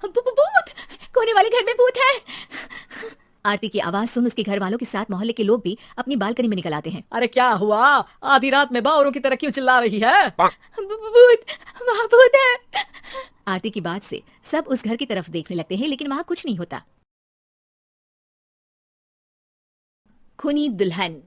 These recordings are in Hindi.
भूत! कोने वाले घर में भूत है। आरती की आवाज सुन उसके घर वालों के साथ मोहल्ले के लोग भी अपनी बालकनी में निकल आते हैं। अरे क्या हुआ? आधी रात में बावरों की तरह क्यों चिल्ला रही है? भूत! वहाँ भूत है। आरती की बात से सब उस घर की तरफ देखने लगते हैं, लेकिन वहाँ कुछ नहीं होता। खूनी दुल्हन।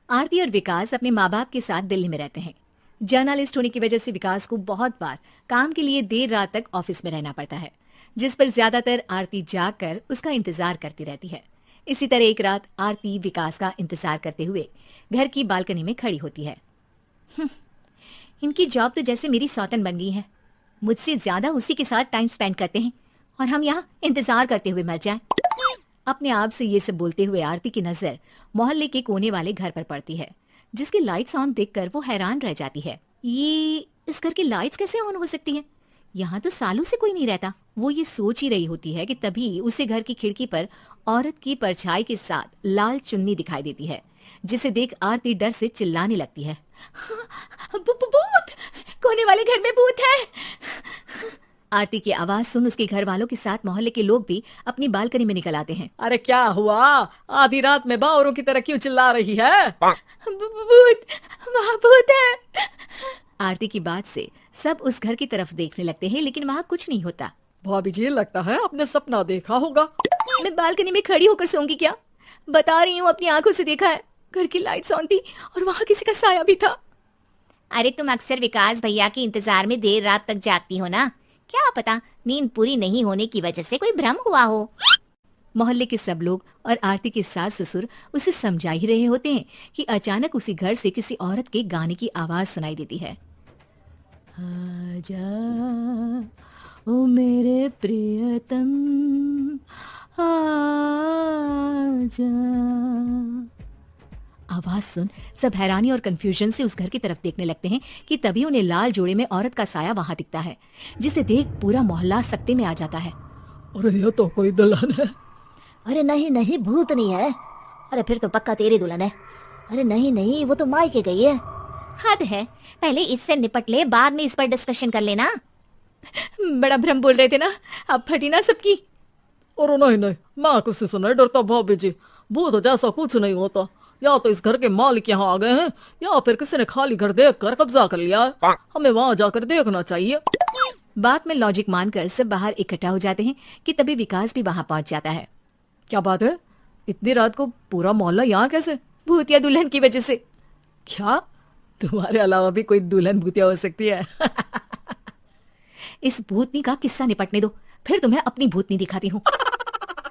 आरती और विकास अपने माँ बाप के साथ दिल्ली में रहते हैं। जर्नलिस्ट होने की वजह से विकास को बहुत बार काम के लिए देर रात तक ऑफिस में रहना पड़ता है, जिस पर ज्यादातर आरती जागकर उसका इंतजार करती रहती है। इसी तरह एक रात आरती विकास का इंतजार करते हुए घर की बालकनी में खड़ी होती है। इनकी जॉब तो जैसे मेरी सौतन बन गई है। मुझसे ज्यादा उसी के साथ टाइम स्पेंड करते हैं और हम यहाँ इंतजार करते हुए मर जाएं। अपने आप से ये सब बोलते हुए आरती की नजर मोहल्ले के कोने वाले घर पर पड़ती है, जिसकी लाइट्स ऑन देखकर वो हैरान रह जाती है। ये इस घर की लाइट्स कैसे ऑन हो सकती हैं? यहाँ तो सालों से कोई नहीं रहता। वो ये सोच ही रही होती है कि तभी उसे घर की खिड़की पर औरत की परछाई के साथ लाल चुन्नी दिखाई देती है, जिसे देख आरती डर से चिल्लाने लगती है। भूत! कोने वाले घर में भूत है। आरती की आवाज सुन उसके घर वालों के साथ मोहल्ले के लोग भी अपनी बालकनी में निकल आते हैं। अरे क्या हुआ? आधी रात में बावरों की तरह क्यों चिल्ला रही है? भूत! वहाँ भूत है। आरती की बात से सब उस घर की तरफ देखने लगते हैं, लेकिन वहाँ कुछ नहीं होता। भाभी जी, लगता है आपने सपना देखा होगा। मैं बालकनी में खड़ी होकर सोऊंगी क्या? बता रही हूँ, अपनी आंखों से देखा है। घर की लाइट्स ऑन थी और वहाँ किसी का साया भी था। अरे तुम अक्सर विकास भैया के इंतजार में देर रात तक जागती हो ना, क्या पता नींद पूरी नहीं होने की वजह से कोई भ्रम हुआ हो। मोहल्ले के सब लोग और आरती के सास ससुर उसे समझा ही रहे होते हैं कि अचानक उसी घर से किसी औरत के गाने की आवाज सुनाई देती है। आजा ओ मेरे प्रियतम आजा। आवाज सुन सब हैरानी और कंफ्यूजन से उस घर की तरफ देखने लगते हैं कि तभी उन्हें लाल जोड़े में औरत का साया वहां दिखता है, जिसे देख पूरा मोहल्ला सकते में आ जाता है। अरे ये तो कोई दुल्हन है। अरे नहीं नहीं, भूत नहीं है। अरे फिर तो पक्का तेरी दुल्हन है। अरे नहीं नहीं, वो तो मायके गई है। हद है, पहले इससे निपट ले, बाद में इस पर डिस्कशन कर लेना। बड़ा भ्रम बोल रहे थे ना, अब फटी ना सबकी। और नहीं नहीं, मैं किसी से नहीं डरता भाभी जी। भूत जैसा कुछ नहीं होता। या तो इस घर के मालिक यहाँ आ गए हैं, या फिर किसी ने खाली घर देख कर कब्जा कर लिया है। हमें वहाँ जाकर देखना चाहिए। बात में लॉजिक मानकर सब बाहर इकट्ठा हो जाते हैं कि तभी विकास भी वहाँ पहुँच जाता है। क्या बात है? इतनी रात को पूरा मोहल्ला यहाँ कैसे? भूतिया दुल्हन की वजह से। क्या तुम्हारे अलावा भी कोई दुल्हन भूतिया हो सकती है? इस भूतनी का किस्सा निपटने दो, फिर तुम्हें अपनी भूतनी दिखाती हूँ।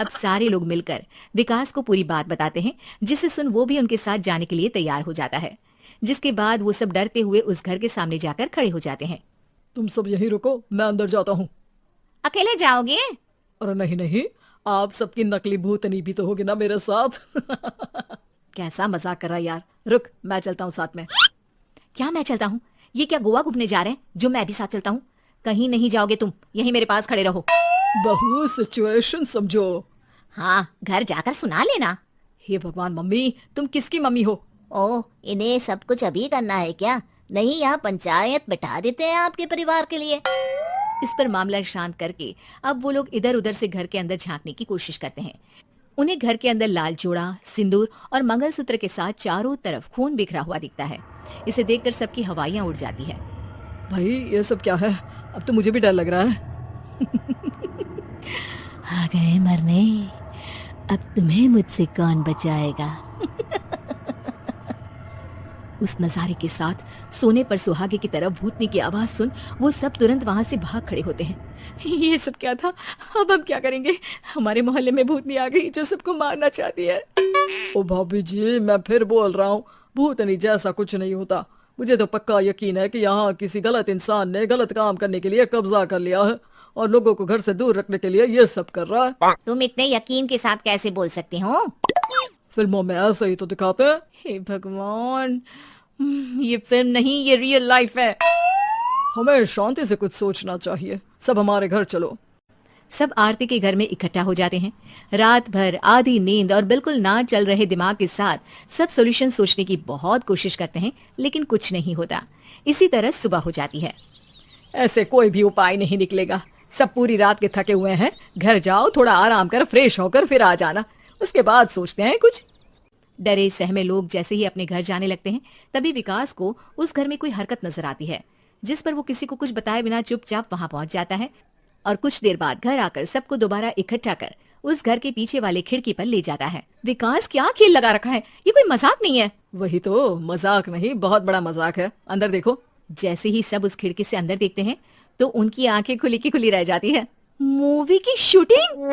अब सारे लोग मिलकर विकास को पूरी बात बताते हैं, जिसे सुन वो भी उनके साथ जाने के लिए तैयार हो जाता है। जिसके बाद वो सब डरते हुए उस घर के सामने जाकर खड़े हो जाते हैं। तुम सब यहीं रुको, मैं अंदर जाता हूँ। अकेले जाओगे? अरे नहीं नहीं, आप सबकी नकली भूतनी भी तो होगी ना मेरे साथ। कैसा मजाक कर रहा है यार। रुक, मैं चलता हूँ साथ में। क्या मैं चलता हूँ? ये क्या गोवा घूमने जा रहे हैं जो मैं भी साथ चलता हूँ? कहीं नहीं जाओगे तुम, यहीं मेरे पास खड़े रहो। बहू, सिचुएशन समझो। हाँ, घर जाकर सुना लेना। हे भगवान, मम्मी तुम किसकी मम्मी हो? ओ, इन्हें सब कुछ अभी करना है क्या? नहीं, यहाँ पंचायत बैठा देते हैं आपके परिवार के लिए। इस पर मामला शांत करके अब वो लोग इधर उधर से घर के अंदर झांकने की कोशिश करते हैं। उन्हें घर के अंदर लाल जोड़ा, सिंदूर और मंगलसूत्र के साथ चारों तरफ खून बिखरा हुआ दिखता है। इसे देखकर सबकी हवाइयां उड़ जाती है। भाई ये सब क्या है? अब तो मुझे भी डर लग रहा है। आ गए मरने, अब तुम्हें मुझसे कौन बचाएगा? उस नजारे के साथ सोने पर सुहागे की तरफ भूतनी की आवाज सुन वो सब तुरंत वहां से भाग खड़े होते हैं। ये सब क्या था? अब हम क्या करेंगे? हमारे मोहल्ले में भूतनी आ गई जो सबको मारना चाहती है। ओ भाभी जी, मैं फिर बोल रहा हूँ, भूतनी जैसा कुछ नहीं होता। मुझे तो पक्का यकीन है कि यहाँ किसी गलत इंसान ने गलत काम करने के लिए कब्जा कर लिया है और लोगों को घर से दूर रखने के लिए ये सब कर रहा है। तुम इतने यकीन के साथ कैसे बोल सकते हो? फिल्मों में ऐसे ही तो दिखाते हैं। हे भगवान, ये फिल्म नहीं, ये रियल लाइफ है। हमें शांति से कुछ सोचना चाहिए। सब हमारे घर चलो। सब आरती के घर में इकट्ठा हो जाते हैं। रात भर आधी नींद और बिल्कुल ना चल रहे दिमाग के साथ सब सॉल्यूशन सोचने की बहुत कोशिश करते हैं, लेकिन कुछ नहीं होता। इसी तरह सुबह हो जाती है। ऐसे कोई भी उपाय नहीं निकलेगा। सब पूरी रात के थके हुए हैं, घर जाओ, थोड़ा आराम कर, फ्रेश होकर फिर आ जाना, उसके बाद सोचते हैं कुछ। डरे सहमे लोग जैसे ही अपने घर जाने लगते हैं, तभी विकास को उस घर में कोई हरकत नजर आती है, जिस पर वो किसी को कुछ बताए बिना चुपचाप वहां पहुंच जाता है और कुछ देर बाद घर आकर सबको दोबारा इकट्ठा कर उस घर के पीछे वाले खिड़की पर ले जाता है। विकास क्या खेल लगा रखा है, ये कोई मजाक नहीं है। वही तो, मजाक नहीं, बहुत बड़ा मजाक है। अंदर देखो। जैसे ही सब उस खिड़की से अंदर देखते हैं तो उनकी आंखें खुली की खुली रह जाती है। मूवी की शूटिंग!